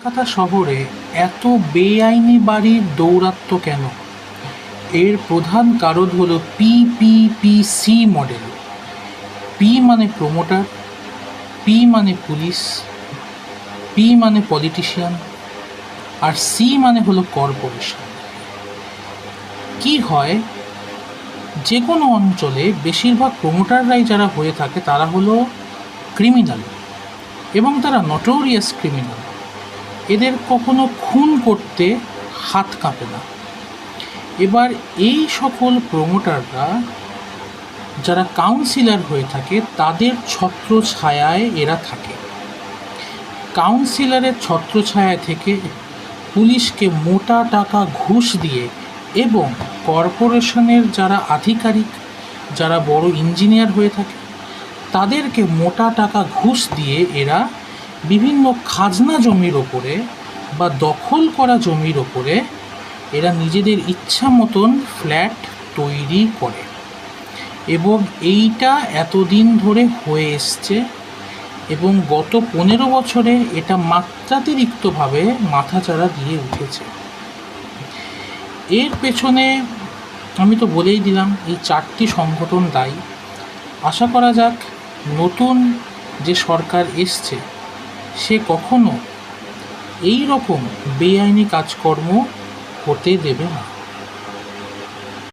কলকাতা শহরে এত বেআইনি বাড়ির দৌরাত্ম্য কেন? এর প্রধান কারণ হলো পিপিপিসি মডেল। পি মানে প্রমোটার, পি মানে পুলিশ, পি মানে পলিটিশিয়ান, আর সি মানে হলো কর্পোরেশন। কি হয়, যে কোনো অঞ্চলে বেশিরভাগ প্রমোটাররাই যারা হয়ে থাকে তারা হলো ক্রিমিনাল, এবং তারা নটোরিয়াস ক্রিমিনাল। এদের কখনো খুন করতে হাত কাঁপে না। এবার এই সকল প্রমোটাররা যারা কাউন্সিলর হয়ে থাকে তাদের ছত্রছায়ায় এরা থাকে। কাউন্সিলরের ছত্রছায়া থেকে পুলিশকে মোটা টাকা ঘুষ দিয়ে এবং কর্পোরেশনের যারা আধিকারিক, যারা বড় ইঞ্জিনিয়ার হয়ে থাকে তাদেরকে মোটা টাকা ঘুষ দিয়ে এরা বিভিন্ন খাজনা জমির ওপরে বা দখল করা জমির ওপরে এরা নিজেদের ইচ্ছা মতন ফ্ল্যাট তৈরি করে, এবং এইটা এতদিন ধরে হয়ে এসছে এবং গত 15 বছরে এটা মাত্রাতিরিক্তভাবে মাথাচাড়া দিয়ে উঠেছে। এর পেছনে আমি তো বলেই দিলাম এই 4টি সংগঠন দায়ী। আশা করা যাক নতুন যে সরকার এসছে সে কখনো এই রকম বেআইনি কাজকর্ম হতে দেবে না।